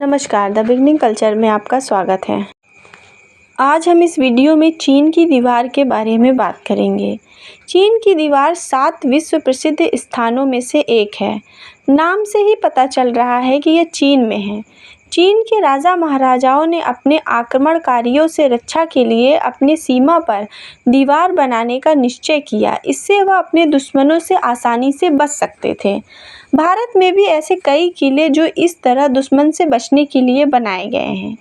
नमस्कार, the beginning culture में आपका स्वागत है। आज हम इस वीडियो में चीन की दीवार के बारे में बात करेंगे। चीन की दीवार 7 विश्व प्रसिद्ध स्थानों में से एक है। नाम से ही पता चल रहा है कि यह चीन में है। चीन के राजा महाराजाओं ने अपने आक्रमणकारियों से रक्षा के लिए अपनी सीमा पर दीवार बनाने का निश्चय किया। इससे वह अपने दुश्मनों से आसानी से बच सकते थे। भारत में भी ऐसे कई किले जो इस तरह दुश्मन से बचने के लिए बनाए गए हैं।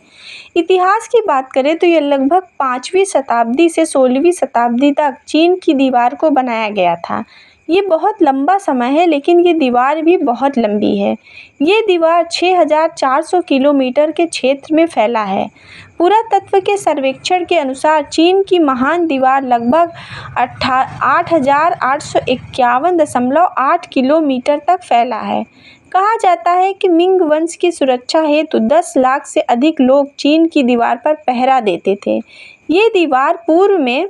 इतिहास की बात करें तो यह लगभग 5वीं शताब्दी से 16वीं शताब्दी तक चीन की दीवार को बनाया गया था। ये बहुत लंबा समय है, लेकिन ये दीवार भी बहुत लंबी है। ये दीवार 6400 किलोमीटर के क्षेत्र में फैला है। पुरातत्व के सर्वेक्षण के अनुसार चीन की महान दीवार लगभग 8851.8 किलोमीटर तक फैला है। कहा जाता है कि मिंग वंश की सुरक्षा हेतु 10 लाख से अधिक लोग चीन की दीवार पर पहरा देते थे। ये दीवार पूर्व में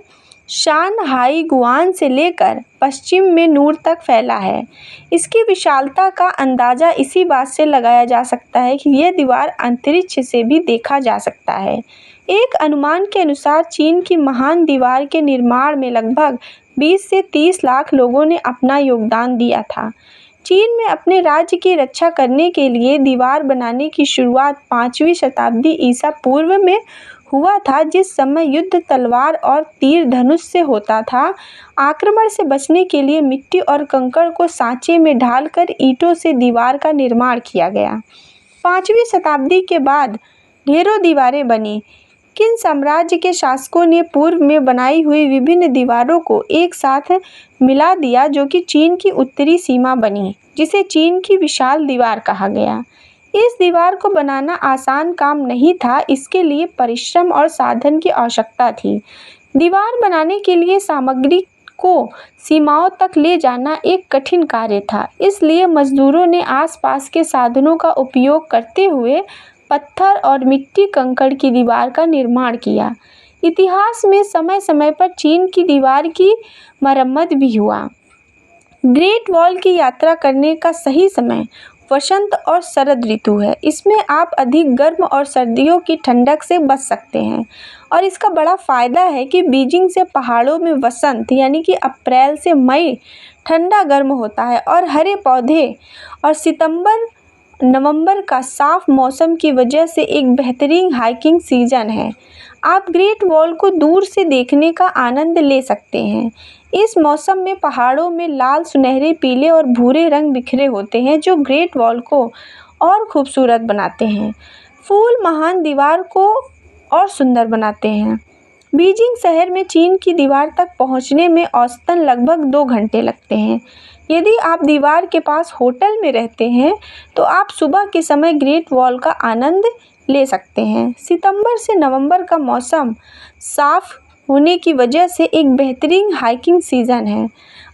शानहाई गुआन से लेकर पश्चिम में नूर तक फैला है। इसकी विशालता का अंदाज़ा इसी बात से लगाया जा सकता है कि यह दीवार अंतरिक्ष से भी देखा जा सकता है। एक अनुमान के अनुसार चीन की महान दीवार के निर्माण में लगभग 20 से 30 लाख लोगों ने अपना योगदान दिया था। चीन में अपने राज्य की रक्षा करने के लिए दीवार बनाने की शुरुआत 5वीं शताब्दी ईसा पूर्व में हुआ था, जिस समय युद्ध तलवार और तीर धनुष से होता था। आक्रमण से बचने के लिए मिट्टी और कंकड़ को सांचे में ढालकर ईंटों से दीवार का निर्माण किया गया। 5वीं शताब्दी के बाद ढेरों दीवारें बनी। किन साम्राज्य के शासकों ने पूर्व में बनाई हुई विभिन्न दीवारों को एक साथ मिला दिया, जो कि चीन की उत्तरी सीमा बनी, जिसे चीन की विशाल दीवार कहा गया। इस दीवार को बनाना आसान काम नहीं था। इसके लिए परिश्रम और साधन की आवश्यकता थी। दीवार बनाने के लिए सामग्री को सीमाओं तक ले जाना एक कठिन कार्य था। इसलिए मजदूरों ने आसपास के साधनों का उपयोग करते हुए पत्थर और मिट्टी कंकड़ की दीवार का निर्माण किया। इतिहास में समय समय पर चीन की दीवार की मरम्मत भी हुआ। ग्रेट वॉल की यात्रा करने का सही समय वसंत और शरद ऋतु है। इसमें आप अधिक गर्म और सर्दियों की ठंडक से बच सकते हैं। और इसका बड़ा फ़ायदा है कि बीजिंग से पहाड़ों में वसंत यानी कि अप्रैल से मई ठंडा गर्म होता है और हरे पौधे, और सितंबर नवंबर का साफ मौसम की वजह से एक बेहतरीन हाइकिंग सीजन है। आप ग्रेट वॉल को दूर से देखने का आनंद ले सकते हैं। इस मौसम में पहाड़ों में लाल, सुनहरे, पीले और भूरे रंग बिखरे होते हैं, जो ग्रेट वॉल को और खूबसूरत बनाते हैं। फूल महान दीवार को और सुंदर बनाते हैं। बीजिंग शहर में चीन की दीवार तक पहुंचने में औसतन लगभग 2 घंटे लगते हैं। यदि आप दीवार के पास होटल में रहते हैं तो आप सुबह के समय ग्रेट वॉल का आनंद ले सकते हैं। सितंबर से नवंबर का मौसम साफ होने की वजह से एक बेहतरीन हाइकिंग सीज़न है।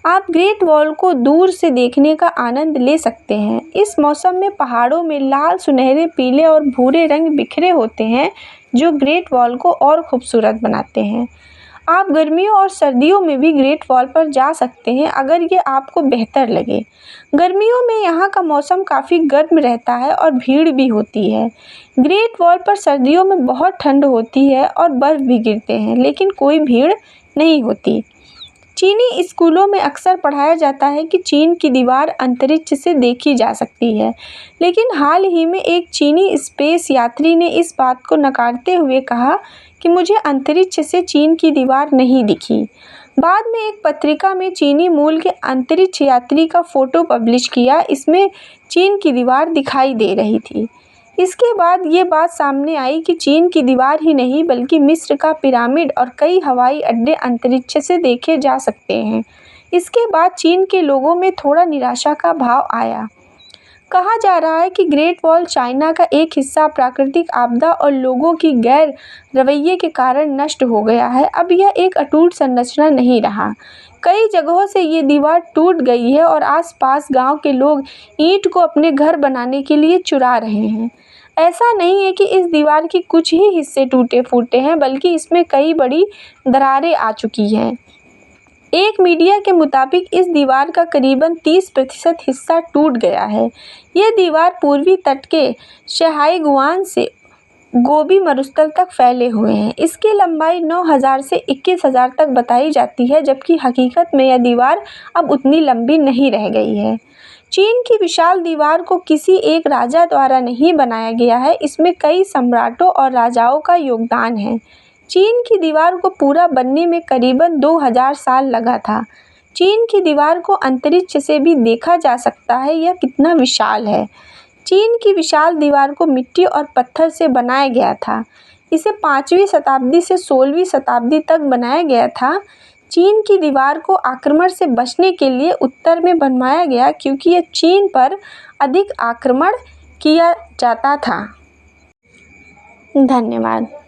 आप ग्रेट वॉल को दूर से देखने का आनंद ले सकते हैं। इस मौसम में पहाड़ों में लाल, सुनहरे, पीले और भूरे रंग बिखरे होते हैं, जो ग्रेट वॉल को और खूबसूरत बनाते हैं। आप गर्मियों और सर्दियों में भी ग्रेट वॉल पर जा सकते हैं, अगर ये आपको बेहतर लगे। गर्मियों में यहाँ का मौसम काफ़ी गर्म रहता है और भीड़ भी होती है। ग्रेट वॉल पर सर्दियों में बहुत ठंड होती है और बर्फ़ भी गिरते हैं, लेकिन कोई भीड़ नहीं होती। चीनी स्कूलों में अक्सर पढ़ाया जाता है कि चीन की दीवार अंतरिक्ष से देखी जा सकती है, लेकिन हाल ही में एक चीनी स्पेस यात्री ने इस बात को नकारते हुए कहा कि मुझे अंतरिक्ष से चीन की दीवार नहीं दिखी। बाद में एक पत्रिका में चीनी मूल के अंतरिक्ष यात्री का फ़ोटो पब्लिश किया। इसमें चीन की दीवार दिखाई दे रही थी। इसके बाद ये बात सामने आई कि चीन की दीवार ही नहीं, बल्कि मिस्र का पिरामिड और कई हवाई अड्डे अंतरिक्ष से देखे जा सकते हैं। इसके बाद चीन के लोगों में थोड़ा निराशा का भाव आया। कहा जा रहा है कि ग्रेट वॉल चाइना का एक हिस्सा प्राकृतिक आपदा और लोगों की गैर रवैये के कारण नष्ट हो गया है। अब यह एक अटूट संरचना नहीं रहा। कई जगहों से ये दीवार टूट गई है और आसपास गांव के लोग ईंट को अपने घर बनाने के लिए चुरा रहे हैं। ऐसा नहीं है कि इस दीवार के कुछ ही हिस्से टूटे फूटे हैं, बल्कि इसमें कई बड़ी दरारें आ चुकी हैं। एक मीडिया के मुताबिक इस दीवार का करीबन 30% हिस्सा टूट गया है। यह दीवार पूर्वी तट के शहाई-गुआन से गोबी मरुस्थल तक फैले हुए हैं। इसकी लंबाई 9,000 से 21,000 तक बताई जाती है, जबकि हकीकत में यह दीवार अब उतनी लंबी नहीं रह गई है। चीन की विशाल दीवार को किसी एक राजा द्वारा नहीं बनाया गया है, इसमें कई सम्राटों और राजाओं का योगदान है। चीन की दीवार को पूरा बनने में करीबन 2000 साल लगा था। चीन की दीवार को अंतरिक्ष से भी देखा जा सकता है, यह कितना विशाल है। चीन की विशाल दीवार को मिट्टी और पत्थर से बनाया गया था। इसे 5वीं शताब्दी से 16वीं शताब्दी तक बनाया गया था। चीन की दीवार को आक्रमण से बचने के लिए उत्तर में बनवाया गया, क्योंकि यह चीन पर अधिक आक्रमण किया जाता था। धन्यवाद।